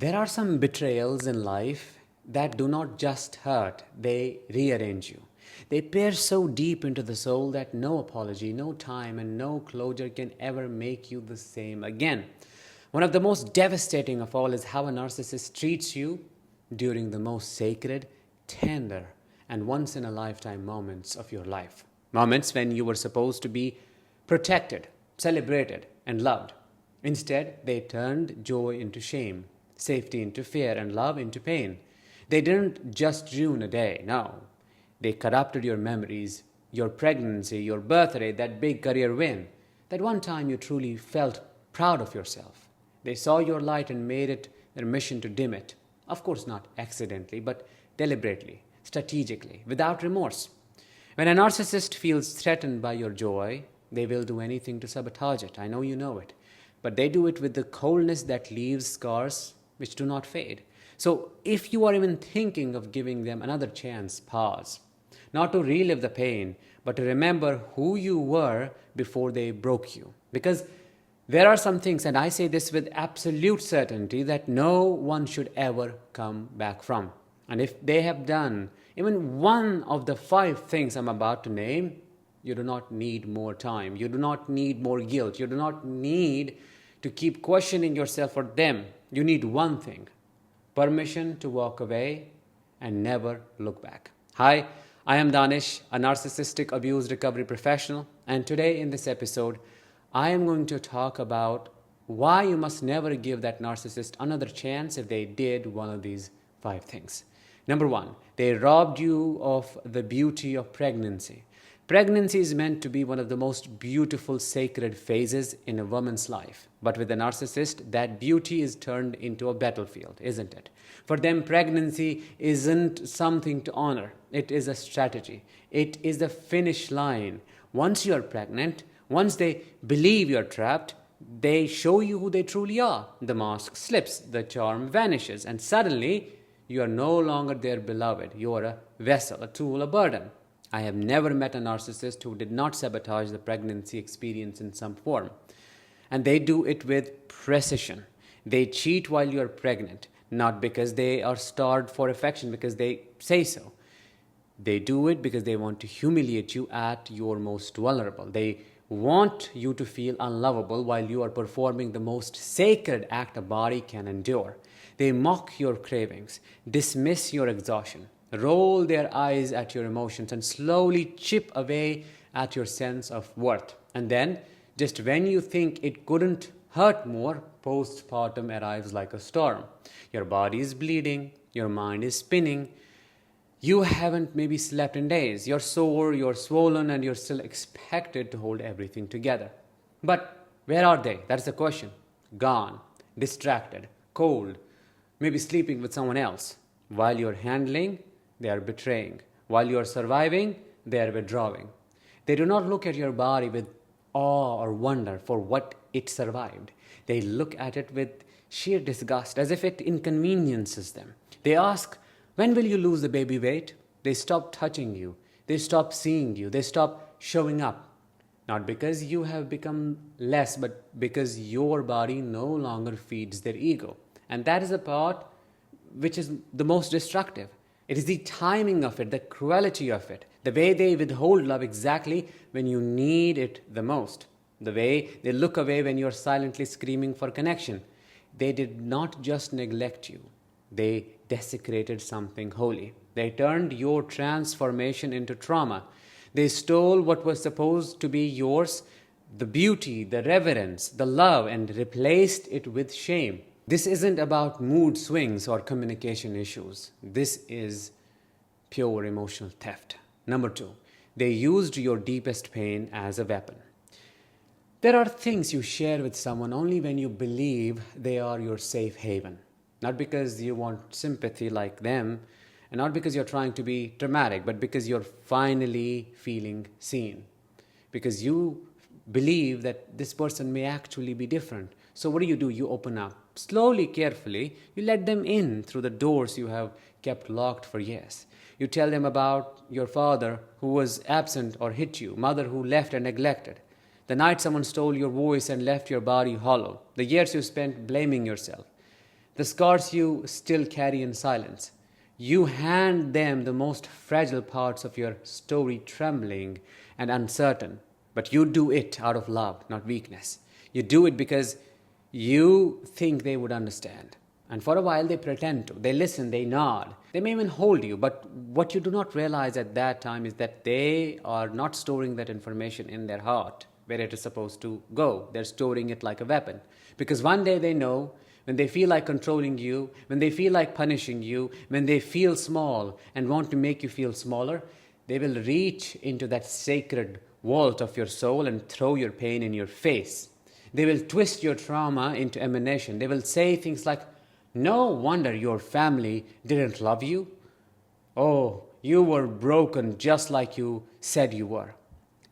There are some betrayals in life that do not just hurt, they rearrange you. They pierce so deep into the soul that no apology, no time, and no closure can ever make you the same again. One of the most devastating of all is how a narcissist treats you during the most sacred, tender, and once in a lifetime moments of your life. Moments when you were supposed to be protected, celebrated, and loved. Instead, they turned joy into shame, safety into fear, and love into pain. They didn't just ruin a day, no. They corrupted your memories, your pregnancy, your birthday, that big career win, that one time you truly felt proud of yourself. They saw your light and made it their mission to dim it. Of course, not accidentally, but deliberately, strategically, without remorse. When a narcissist feels threatened by your joy, they will do anything to sabotage it. I know you know it. But they do it with the coldness that leaves scars which do not fade. So if you are even thinking of giving them another chance, pause. Not to relive the pain, but to remember who you were before they broke you. Because there are some things, and I say this with absolute certainty, that no one should ever come back from. And if they have done even one of the 5 things I'm about to name, you do not need more time. You do not need more guilt. You do not need to keep questioning yourself for them. You need one thing: permission to walk away and never look back. Hi, I am Danish, a narcissistic abuse recovery professional, and today in this episode, I am going to talk about why you must never give that narcissist another chance if they did one of these 5 things. Number 1, they robbed you of the beauty of pregnancy. Pregnancy is meant to be one of the most beautiful, sacred phases in a woman's life. But with a narcissist, that beauty is turned into a battlefield, isn't it? For them, pregnancy isn't something to honor. It is a strategy. It is the finish line. Once you are pregnant, once they believe you're trapped, they show you who they truly are. The mask slips, the charm vanishes, and suddenly you are no longer their beloved. You are a vessel, a tool, a burden. I have never met a narcissist who did not sabotage the pregnancy experience in some form. And they do it with precision. They cheat while you are pregnant, not because they are starved for affection, because they say so. They do it because they want to humiliate you at your most vulnerable. They want you to feel unlovable while you are performing the most sacred act a body can endure. They mock your cravings, dismiss your exhaustion, roll their eyes at your emotions, and slowly chip away at your sense of worth. And then, just when you think it couldn't hurt more, postpartum arrives like a storm. Your body is bleeding, your mind is spinning, you haven't maybe slept in days, you're sore, you're swollen, and you're still expected to hold everything together. But where are they? That's the question. Gone, distracted, cold, maybe sleeping with someone else. While you're handling, they are betraying. While you are surviving, they are withdrawing. They do not look at your body with awe or wonder for what it survived. They look at it with sheer disgust, as if it inconveniences them. They ask, when will you lose the baby weight? They stop touching you. They stop seeing you. They stop showing up. Not because you have become less, but because your body no longer feeds their ego. And that is the part which is the most destructive. It is the timing of it, the cruelty of it, the way they withhold love exactly when you need it the most, the way they look away when you're silently screaming for connection. They did not just neglect you. They desecrated something holy. They turned your transformation into trauma. They stole what was supposed to be yours, the beauty, the reverence, the love, and replaced it with shame. This isn't about mood swings or communication issues. This is pure emotional theft. Number 2, they used your deepest pain as a weapon. There are things you share with someone only when you believe they are your safe haven. Not because you want sympathy like them, and not because you're trying to be dramatic, but because you're finally feeling seen. Because you believe that this person may actually be different. So what do? You open up. Slowly, carefully, you let them in through the doors you have kept locked for years. You tell them about your father who was absent or hit you, mother who left and neglected, the night someone stole your voice and left your body hollow, the years you spent blaming yourself, the scars you still carry in silence. You hand them the most fragile parts of your story, trembling and uncertain. But you do it out of love, not weakness. You do it because you think they would understand. And for a while they pretend to. They listen, they nod. They may even hold you. But what you do not realize at that time is that they are not storing that information in their heart where it is supposed to go. They're storing it like a weapon. Because one day they know, when they feel like controlling you, when they feel like punishing you, when they feel small and want to make you feel smaller, they will reach into that sacred vault of your soul and throw your pain in your face. They will twist your trauma into emanation. They will say things like, "No wonder your family didn't love you. Oh, you were broken just like you said you were."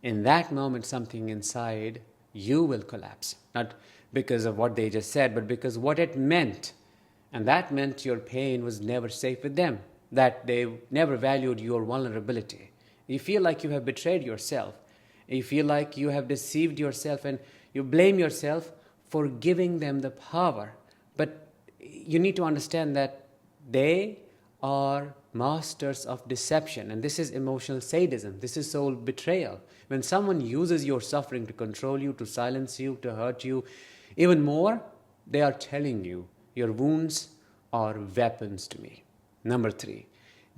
In that moment, something inside you will collapse. Not because of what they just said, but because what it meant. And that meant your pain was never safe with them, that they never valued your vulnerability. You feel like you have betrayed yourself. You feel like you have deceived yourself, and you blame yourself for giving them the power. But you need to understand that they are masters of deception, and this is emotional sadism. This is soul betrayal. When someone uses your suffering to control you, to silence you, to hurt you even more, they are telling you your wounds are weapons to me. Number 3,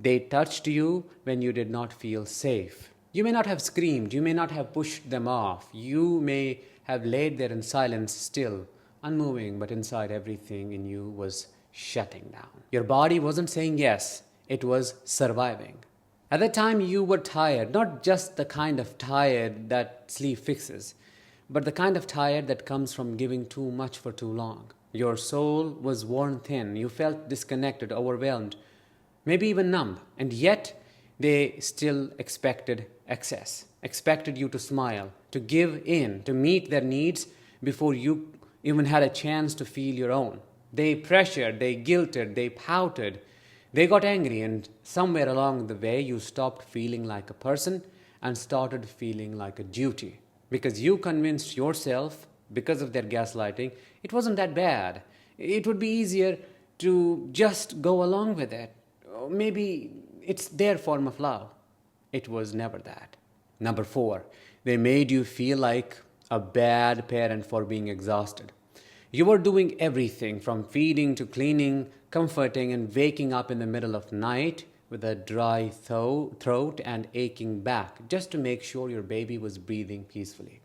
they touched you when you did not feel safe. You may not have screamed, you may not have pushed them off, you may have laid there in silence, still unmoving, but inside everything in you was shutting down. Your body wasn't saying yes, it was surviving. At that time you were tired, not just the kind of tired that sleep fixes, but the kind of tired that comes from giving too much for too long. Your soul was worn thin, you felt disconnected, overwhelmed, maybe even numb, and yet they still expected excess, expected you to smile, to give in, to meet their needs before you even had a chance to feel your own. They pressured, they guilted, they pouted, they got angry, and somewhere along the way you stopped feeling like a person and started feeling like a duty. Because you convinced yourself, because of their gaslighting, it wasn't that bad. It would be easier to just go along with it. Maybe it's their form of love. It was never that. Number 4, they made you feel like a bad parent for being exhausted. You were doing everything from feeding to cleaning, comforting, and waking up in the middle of night with a dry throat and aching back just to make sure your baby was breathing peacefully.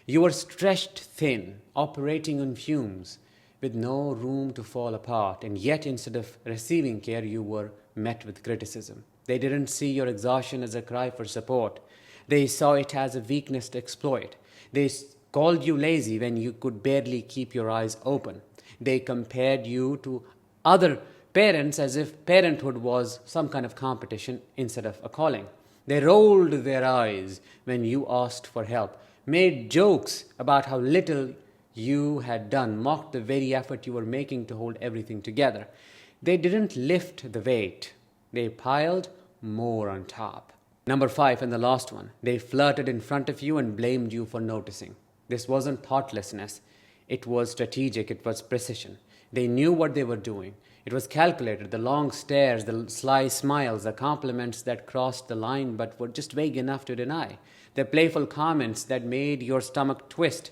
You were stretched thin, operating on fumes, with no room to fall apart, and yet instead of receiving care, you were met with criticism. They didn't see your exhaustion as a cry for support. They saw it as a weakness to exploit. They called you lazy when you could barely keep your eyes open. They compared you to other parents as if parenthood was some kind of competition instead of a calling. They rolled their eyes when you asked for help, made jokes about how little you had done, mocked the very effort you were making to hold everything together. They didn't lift the weight. They piled more on top. Number 5, and the last one, they flirted in front of you and blamed you for noticing. This wasn't thoughtlessness. It was strategic. It was precision. They knew what they were doing. It was calculated. The long stares, the sly smiles, the compliments that crossed the line but were just vague enough to deny. The playful comments that made your stomach twist.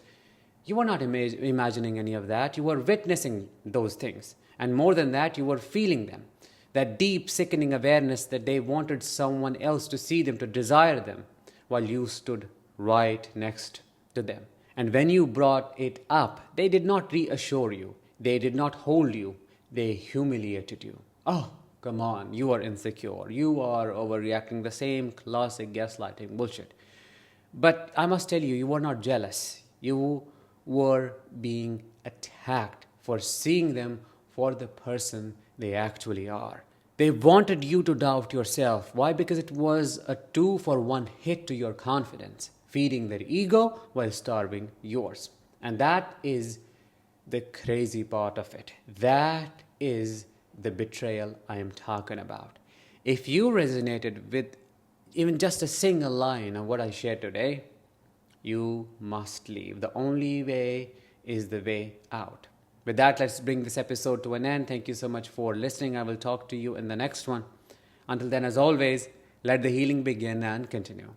You were not imagining any of that. You were witnessing those things. And more than that, you were feeling them. That deep, sickening awareness that they wanted someone else to see them, to desire them, while you stood right next to them. And when you brought it up, they did not reassure you. They did not hold you. They humiliated you. Oh, come on, you are insecure. You are overreacting, the same classic gaslighting bullshit. But I must tell you, you were not jealous. You were being attacked for seeing them for the person they actually are. They wanted you to doubt yourself. Why? Because it was a 2-for-1 hit to your confidence, feeding their ego while starving yours. And that is the crazy part of it. That is the betrayal I am talking about. If you resonated with even just a single line of what I shared today, you must leave. The only way is the way out. With that, let's bring this episode to an end. Thank you so much for listening. I will talk to you in the next one. Until then, as always, let the healing begin and continue.